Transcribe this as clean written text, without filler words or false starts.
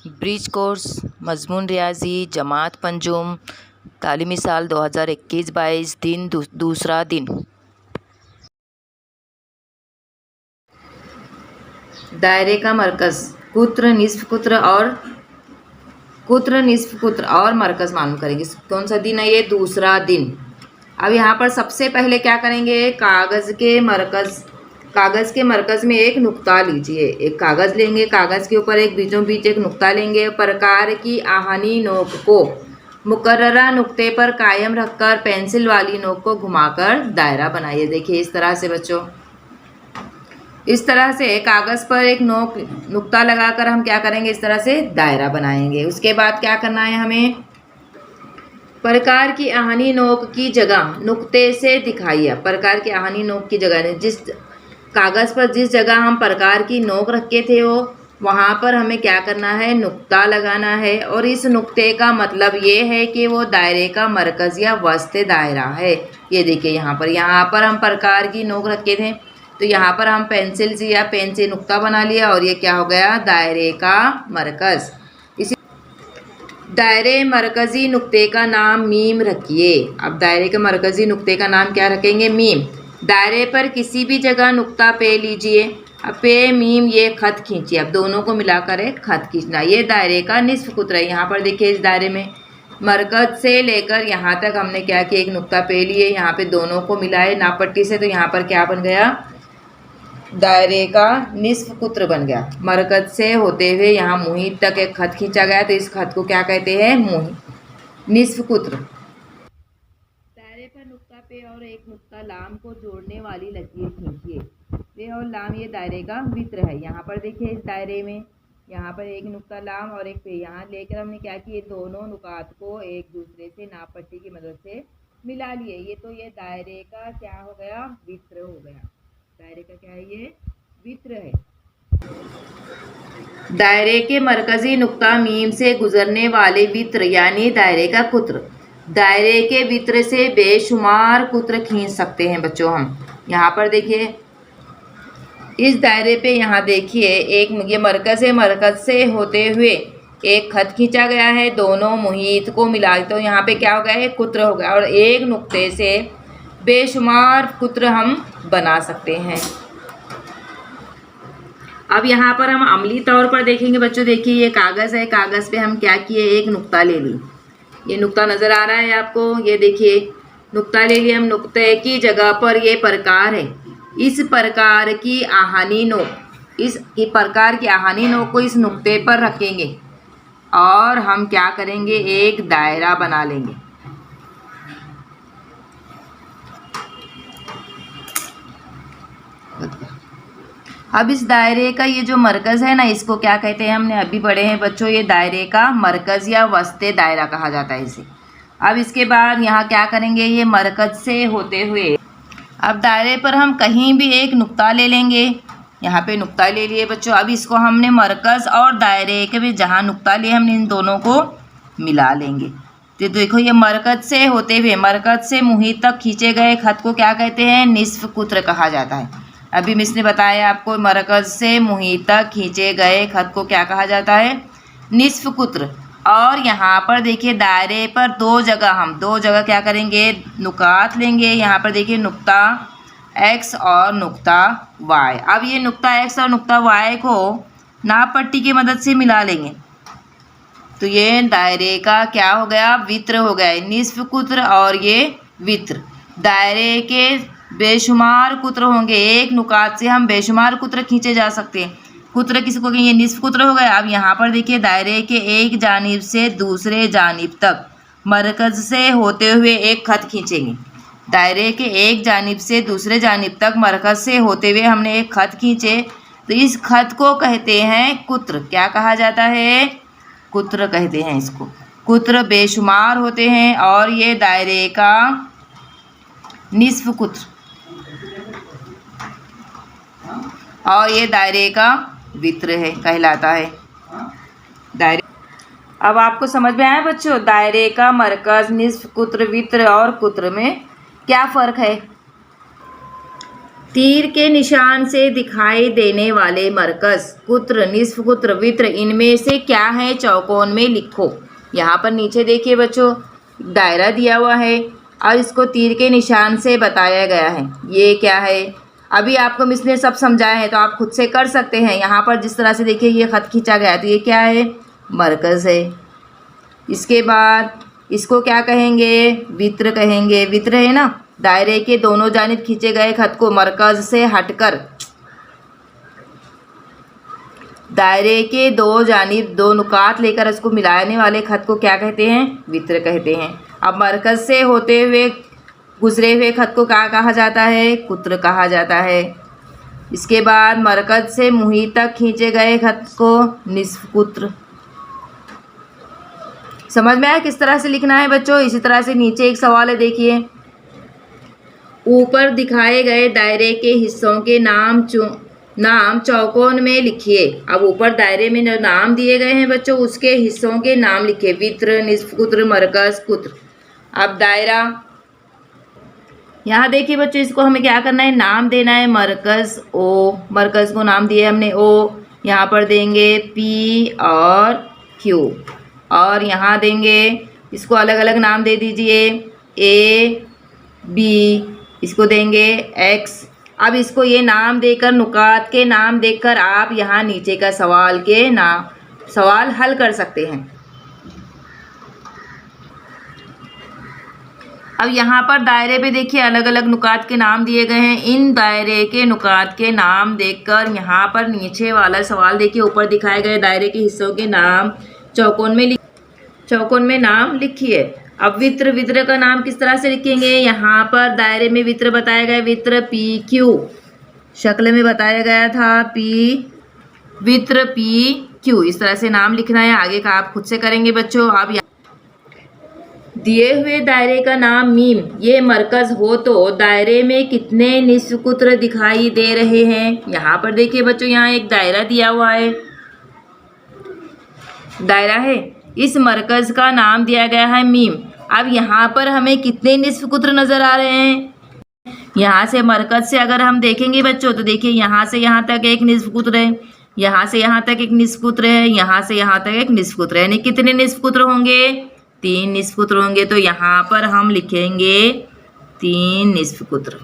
Bridge course मजमून रियाजी जमात पंजुम तालीमी साल 2021-22 दिन दूसरा दिन। दायरे का मरकज़ कुत्र निस्फ कुत्र और मरकज़ मालूम करेंगे। कौन सा दिन है ये? दूसरा दिन। अब यहाँ पर सबसे पहले क्या करेंगे, कागज़ के मरकज़ में एक नुक्ता लीजिए। एक कागज़ लेंगे, कागज़ के ऊपर एक बीचों बीच एक नुक्ता लेंगे। प्रकार की आहनी नोक को मुकर्ररा नुक्ते पर कायम रखकर पेंसिल वाली नोक को घुमाकर दायरा बनाइए। देखिए इस तरह से बच्चों, इस तरह से कागज़ पर एक नुक्ता लगाकर हम क्या करेंगे, इस तरह से दायरा बनाएंगे। उसके बाद क्या करना है हमें, प्रकार की आहनी नोक की जगह नुक्ते से दिखाइए। प्रकार की आहनी नोक की जगह, जिस कागज़ पर जिस जगह हम प्रकार की नोक रखे थे वहाँ पर हमें क्या करना है, नुक्ता लगाना है। और इस नुक्ते का मतलब ये है कि वो दायरे का मरकज़ या वस्त दायरा है। ये देखिए यहाँ पर हम प्रकार की नोक रखे थे, तो यहाँ पर हम पेंसिल से नुक्ता बना लिया और ये क्या हो गया, दायरे का मरकज़। इसी दायरे मरकज़ी नुक्ते का नाम मीम रखिए। अब दायरे के मरकज़ी नुक्ते का नाम क्या रखेंगे, मीम। दायरे पर किसी भी जगह नुक्ता पे लीजिए। अब पे मीम ये खत खींचिए। अब दोनों को मिलाकर एक खत खींचना। ये दायरे का निस्फ कुत्र है। यहाँ पर देखिए इस दायरे में मरकज़ से लेकर यहाँ तक हमने क्या किया, एक नुक्ता पे लिए, यहाँ पे दोनों को मिलाए नापट्टी से, तो यहाँ पर क्या बन गया, दायरे का निस्फ कुत्र बन गया। मरकज़ से होते हुए यहाँ मुहित तक एक खत खींचा गया, तो इस खत को क्या कहते हैं, निस्फ कुत्र। दायरे पर नुक्ता पे और एक नुक्ता लाम को जोड़ने वाली लकीर खींचिए। पे और लाम ये दायरे का वित्र है। यहाँ पर देखिए इस दायरे में यहाँ पर एक नुक्ता लाम और एक पे, यहाँ लेकर हमने क्या किया, दोनों नुकात को एक दूसरे से नाप पट्टी की मदद से मिला लिए। ये दायरे का क्या हो गया, वित्र हो गया। दायरे का क्या है, ये वित्र है। दायरे के मरकजी नुक्ता मीम से गुजरने वाले वित्र यानी दायरे का कुत्र। दायरे के वित्र से बेशुमार कुत्र खींच सकते हैं बच्चों हम। यहाँ पर देखिए इस दायरे पे, यहाँ देखिए एक ये मरकज़ है, मरकज़ से होते हुए एक खत खींचा गया है, दोनों मुहित को मिला तो यहाँ पे क्या हो गया है, कुत्र हो गया। और एक नुक्ते से बेशुमार कुत्र हम बना सकते हैं। अब यहाँ पर हम अमली तौर पर देखेंगे बच्चों। देखिए ये कागज़ है, कागज़ पे हम क्या किए, एक नुक्ता ले ली। ये नुक्ता नज़र आ रहा है आपको, ये देखिए नुक्ता ले लिया हम। नुक्ते की जगह पर ये प्रकार है। इस प्रकार की आहनी नोक को इस नुक्ते पर रखेंगे और हम क्या करेंगे, एक दायरा बना लेंगे। अब इस दायरे का ये जो मरकज़ है ना, इसको क्या कहते हैं, हमने अभी पढ़े हैं बच्चों, ये दायरे का मरकज़ या वस्ते दायरा कहा जाता है इसे। अब इसके बाद यहाँ क्या करेंगे, ये मरकज़ से होते हुए अब दायरे पर हम कहीं भी एक नुक्ता ले लेंगे। यहाँ पे नुक्ता ले लिए बच्चों। अब इसको हमने मरकज़ और दायरे के भी जहाँ नुक्ता लिए हमने इन दोनों को मिला लेंगे। तो देखो ये मरकज़ से होते हुए, मरकज़ से मुहित तक खींचे गए खत को क्या कहते हैं, निस्फ कुत्र कहा जाता है। अभी मिस ने बताया आपको, मरकज़ से मुहित तक खींचे गए खत को क्या कहा जाता है, निस्फ कुत्र। और यहाँ पर देखिए दायरे पर दो जगह क्या करेंगे, नुकात लेंगे। यहाँ पर देखिए नुक्ता x और नुक्ता y। अब ये नुक्ता x और नुक्ता y को नाप पट्टी की मदद से मिला लेंगे, तो ये दायरे का क्या हो गया, वित्र हो गया। निस्फ कुत्र और ये वित्र। दायरे के बेशुमार कुत्र होंगे, एक नुकात से हम बेशुमार कुत्र खींचे जा सकते हैं। कुत्र किसको कहेंगे, ये निस्फ कुत्र हो गया। अब यहाँ पर देखिए दायरे के एक जानिब से दूसरे जानिब तक मरकज़ से होते हुए एक खत खींचेंगे। दायरे के एक जानिब से दूसरे जानिब तक मरकज़ से होते हुए हमने एक खत खींचे, तो इस खत को कहते हैं कुत्र। क्या कहा जाता है, कुत्र कहते हैं इसको। कुत्र बेशुमार होते हैं और ये दायरे का निस्फ कुत्र और ये दायरे का वित्र है कहलाता है। दायरे अब आपको समझ में आया बच्चों, दायरे का मरकज़, निस्फ कुत्र, वित्र और कुत्र में क्या फ़र्क है। तीर के निशान से दिखाई देने वाले मरकज, कुत्र, निस्फ कुत्र, वित्र इनमें से क्या है चौकोन में लिखो। यहाँ पर नीचे देखिए बच्चों दायरा दिया हुआ है और इसको तीर के निशान से बताया गया है। ये क्या है, अभी आपको मिस ने सब समझाया है तो आप खुद से कर सकते हैं। यहाँ पर जिस तरह से देखिए ये ख़त खींचा गया है तो ये क्या है, मरकज़ है। इसके बाद इसको क्या कहेंगे, वित्र कहेंगे। वित्र है ना, दायरे के दोनों जानिब खींचे गए खत को मरकज से हटकर दायरे के दो जानिब दो नुकात लेकर उसको मिलाने वाले खत को क्या कहते हैं, वित्र कहते हैं। अब मरकज से होते हुए गुजरे हुए खत को क्या कहा जाता है, कुत्र कहा जाता है। इसके बाद मरकज से मुही तक खींचे गए खत को निस्फ कुत्र। समझ में आया किस तरह से लिखना है बच्चों। इसी तरह से नीचे एक सवाल है, देखिए ऊपर दिखाए गए दायरे के हिस्सों के नाम चौकोन में लिखिए। अब ऊपर दायरे में जो नाम दिए गए हैं बच्चों उसके हिस्सों के नाम लिखिए, वित्र, निस्फ कुत्र, मरकज, कुत्र। अब दायरा यहाँ देखिए बच्चों, इसको हमें क्या करना है, नाम देना है मरकज ओ। मरकज को नाम दिए हमने ओ, यहाँ पर देंगे पी और क्यू और यहाँ देंगे इसको अलग अलग नाम दे दीजिए, ए बी, इसको देंगे एक्स। अब इसको ये नाम देकर नुकात के नाम देखकर आप यहाँ नीचे का सवाल हल कर सकते हैं। अब यहाँ पर दायरे पे देखिए अलग अलग नुकात के नाम दिए गए हैं। इन दायरे के नुकात के नाम देखकर यहाँ पर नीचे वाला सवाल देखिए ऊपर दिखाए गए दायरे के हिस्सों के नाम चौकोन में नाम लिखिए। अब वित्र का नाम किस तरह से लिखेंगे, यहाँ पर दायरे में वित्र बताया गया, वित्र पी क्यू शक्ल में बताया गया था, वित्र पी क्यू इस तरह से नाम लिखना है। आगे का आप खुद से करेंगे बच्चों। अब दिए हुए दायरे का नाम मीम ये मरकज हो तो दायरे में कितने निस्फ कुत्र दिखाई दे रहे हैं। यहाँ पर देखिए बच्चों यहाँ एक दायरा दिया हुआ है, दायरा है, इस मरकज का नाम दिया गया है मीम। अब यहाँ पर हमें कितने निस्फ कुत्र नज़र आ रहे हैं, यहाँ से मरकज से अगर हम देखेंगे बच्चों तो देखिए यहाँ से यहाँ तक एक निस्फ कुत्र है, यहाँ से यहाँ तक एक निस्फ कुत्र है, यहाँ से यहाँ तक एक निस्फ कुत्र है, यानी कितने निस्फ कुत्र होंगे, 3 निस्फ कुत्र होंगे। तो यहाँ पर हम लिखेंगे 3 निस्फ कुत्र।